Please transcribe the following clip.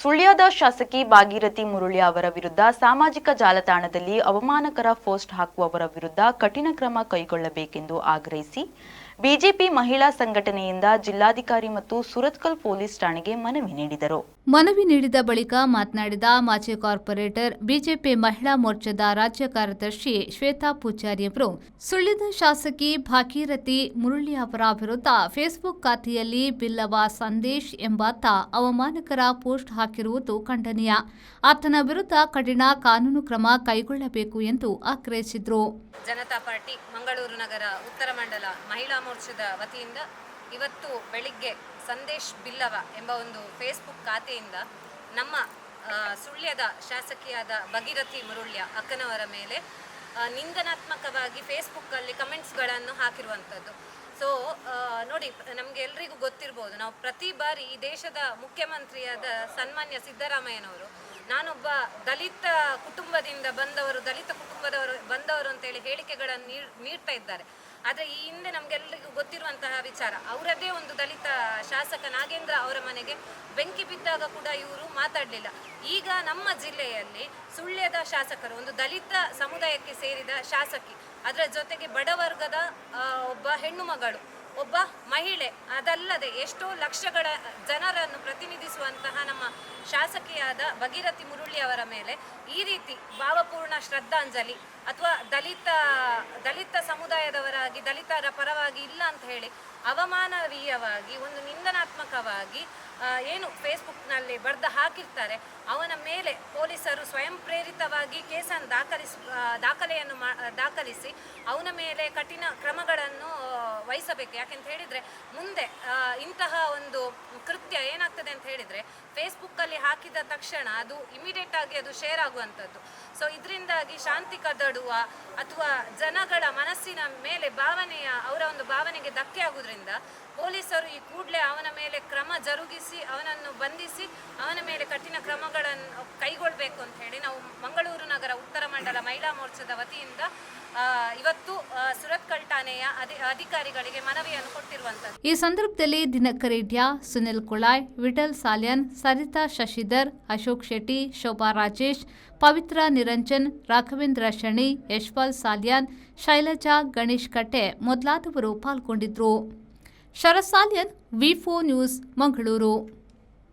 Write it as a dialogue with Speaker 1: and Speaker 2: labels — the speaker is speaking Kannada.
Speaker 1: ಸುಳ್ಯದ ಶಾಸಕಿ ಭಾಗೀರಥಿ ಮುರುಳಿ ಅವರ ವಿರುದ್ಧ ಸಾಮಾಜಿಕ ಜಾಲತಾಣದಲ್ಲಿ ಅವಮಾನಕರ ಪೋಸ್ಟ್ ಹಾಕುವವರ ವಿರುದ್ಧ ಕಠಿಣ ಕ್ರಮ ಕೈಗೊಳ್ಳಬೇಕೆಂದು ಆಗ್ರಹಿಸಿ ಬಿಜೆಪಿ ಮಹಿಳಾ ಸಂಘಟನೆಯಿಂದ ಜಿಲ್ಲಾಧಿಕಾರಿ ಮತ್ತು ಸುರತ್ಕಲ್ ಪೊಲೀಸ್ ಠಾಣೆಗೆ ಮನವಿ ನೀಡಿದರು.
Speaker 2: ಮನವಿ ನೀಡಿದ ಬಳಿಕ ಮಾತನಾಡಿದ ಮಾಜಿ ಕಾರ್ಪೊರೇಟರ್ ಬಿಜೆಪಿ ಮಹಿಳಾ ಮೋರ್ಚಾದ ರಾಜ್ಯ ಕಾರ್ಯದರ್ಶಿ ಶ್ವೇತಾ ಪೂಜಾರಿ ಅವರು, ಸುಳ್ಯದ ಶಾಸಕಿ ಭಾಗೀರಥಿ ಮುರುಳಿ ಅವರ ವಿರುದ್ಧ ಫೇಸ್ಬುಕ್ ಖಾತೆಯಲ್ಲಿ ಬಿಲ್ಲವ ಸಂದೇಶ್ ಎಂಬಾತ ಅವಮಾನಕರ ಪೋಸ್ಟ್ ಹಾಕಿರುವುದು ಖಂಡನೀಯ. ಆತನ ವಿರುದ್ಧ ಕಠಿಣ ಕಾನೂನು ಕ್ರಮ ಕೈಗೊಳ್ಳಬೇಕು ಎಂದು ಆಗ್ರಹಿಸಿದರು.
Speaker 3: ಜನತಾ ಪಾರ್ಟಿ ಮಂಗಳೂರು ನಗರ ಉತ್ತರ ಮಂಡಲ ಮಹಿಳಾ ಮೋರ್ಚಾದ ವತಿಯಿಂದ ಇವತ್ತು ಬೆಳಿಗ್ಗೆ ಸಂದೇಶ್ ಬಿಲ್ಲವ ಎಂಬ ಒಂದು ಫೇಸ್ಬುಕ್ ಖಾತೆಯಿಂದ ನಮ್ಮ ಸುಳ್ಯದ ಶಾಸಕಿಯಾದ ಭಾಗೀರಥಿ ಮುರುಳ್ಯ ಅಕ್ಕನವರ ಮೇಲೆ ನಿಂದನಾತ್ಮಕವಾಗಿ ಫೇಸ್ಬುಕ್ಕಲ್ಲಿ ಕಮೆಂಟ್ಸ್ಗಳನ್ನು ಹಾಕಿರುವಂಥದ್ದು. ಸೊ ನೋಡಿ, ನಮಗೆ ಎಲ್ರಿಗೂ ಗೊತ್ತಿರ್ಬೋದು, ನಾವು ಪ್ರತಿ ಬಾರಿ ಈ ದೇಶದ ಮುಖ್ಯಮಂತ್ರಿಯಾದ ಸನ್ಮಾನ್ಯ ಸಿದ್ದರಾಮಯ್ಯನವರು ನಾನೊಬ್ಬ ದಲಿತ ಕುಟುಂಬದಿಂದ ಬಂದವರು ಅಂತೇಳಿ ಹೇಳಿಕೆಗಳನ್ನು ನೀಡ್ತಾ ಇದ್ದಾರೆ. ಆದರೆ ಈ ಹಿಂದೆ ನಮಗೆಲ್ಲರಿಗೂ ಗೊತ್ತಿರುವಂತಹ ವಿಚಾರ, ಅವರದೇ ಒಂದು ದಲಿತ ಶಾಸಕ ನಾಗೇಂದ್ರ ಅವರ ಮನೆಗೆ ಬೆಂಕಿ ಬಿದ್ದಾಗ ಕೂಡ ಇವರು ಮಾತಾಡಲಿಲ್ಲ. ಈಗ ನಮ್ಮ ಜಿಲ್ಲೆಯಲ್ಲಿ ಸುಳ್ಯದ ಶಾಸಕರು, ಒಂದು ದಲಿತ ಸಮುದಾಯಕ್ಕೆ ಸೇರಿದ ಶಾಸಕಿ, ಅದರ ಜೊತೆಗೆ ಬಡವರ್ಗದ ಒಬ್ಬ ಹೆಣ್ಣು ಮಗಳು, ಒಬ್ಬ ಮಹಿಳೆ, ಅದಲ್ಲದೆ ಎಷ್ಟೋ ಲಕ್ಷಗಳ ಜನರನ್ನು ಪ್ರತಿನಿಧಿಸುವಂತಹ ನಮ್ಮ ಶಾಸಕಿಯಾದ ಭಾಗೀರಥಿ ಮುರುಳಿ ಅವರ ಮೇಲೆ ಈ ರೀತಿ ಭಾವಪೂರ್ಣ ಶ್ರದ್ಧಾಂಜಲಿ ಅಥವಾ ದಲಿತ ಸಮುದಾಯದವರಾಗಿ ದಲಿತರ ಪರವಾಗಿ ಇಲ್ಲ ಅಂತ ಹೇಳಿ ಅವಮಾನವೀಯವಾಗಿ ಒಂದು ನಿಂದನಾತ್ಮಕವಾಗಿ ಏನು ಫೇಸ್ಬುಕ್ನಲ್ಲಿ ಬರೆದು ಹಾಕಿರ್ತಾರೆ, ಅವನ ಮೇಲೆ ಪೊಲೀಸರು ಸ್ವಯಂ ಪ್ರೇರಿತವಾಗಿ ಕೇಸನ್ನು ದಾಖಲಿಸಿ ಅವನ ಮೇಲೆ ಕಠಿಣ ಕ್ರಮಗಳನ್ನು ವಹಿಸಬೇಕು. ಯಾಕೆಂತ ಹೇಳಿದರೆ ಮುಂದೆ ಇಂತಹ ಒಂದು ಕೃತ್ಯ ಏನಾಗ್ತದೆ ಅಂತ ಹೇಳಿದರೆ ಫೇಸ್ಬುಕ್ಕಲ್ಲಿ ಹಾಕಿದ ತಕ್ಷಣ ಅದು ಇಮಿಡಿಯೇಟ್ ಆಗಿ ಅದು ಶೇರ್ ಆಗುವಂಥದ್ದು. ಸೊ ಇದರಿಂದಾಗಿ ಶಾಂತಿ ಕದಡುವ ಅಥವಾ ಜನಗಳ ಮನಸ್ಸಿನ ಮೇಲೆ ಅವರ ಒಂದು ಭಾವನೆಗೆ ಧಕ್ಕೆ ಆಗುವುದರಿಂದ ಪೊಲೀಸರು ಈ ಕೂಡಲೇ ಅವನ ಮೇಲೆ ಕ್ರಮ ಜರುಗಿಸಿ ಅವನನ್ನು ಬಂಧಿಸಿ ಅವನ ಮೇಲೆ ಕಠಿಣ ಕ್ರಮಗಳನ್ನು ಕೈಗೊಳ್ಳಬೇಕು ಅಂತ ಹೇಳಿ ನಾವು ಮಂಗಳೂರು ನಗರ ಉತ್ತರ ಮಂಡಲ ಮಹಿಳಾ ಮೋರ್ಚಾದ ವತಿಯಿಂದ ಇವತ್ತು ಸುರತ್ಕಲ್ ಠಾಣೆಯ ಅಧಿಕಾರಿಗಳಿಗೆ ಮನವಿಯನ್ನು ಕೊಟ್ಟಿರುವಂತದ್ದು.
Speaker 2: ಈ ಸಂದರ್ಭದಲ್ಲಿ ದಿನಕರೇಡ್ಯ, ಸುನಿಲ್ ಕುಳಾಯ್, ವಿಠಲ್ ಸಾಲ್ಯನ್, ಸರಿತಾ ಶಶಿಧರ್, ಅಶೋಕ್ ಶೆಟ್ಟಿ, ಶೋಭಾ ರಾಜೇಶ್, ಪವಿತ್ರ ನಿರಂಜನ್, ರಾಘವೇಂದ್ರ ಶಣಿ, ಯಶ್ಪಾಲ್ ಸಾಲ್ಯಾನ್, ಶೈಲಜಾ, ಗಣೇಶ್ ಕಟ್ಟೆ ಮೊದಲಾದವರು ಪಾಲ್ಗೊಂಡಿದ್ದರು. ಶರತ್ ಸಾಲ್ಯನ್, ವಿ4 ನ್ಯೂಸ್, ಮಂಗಳೂರು.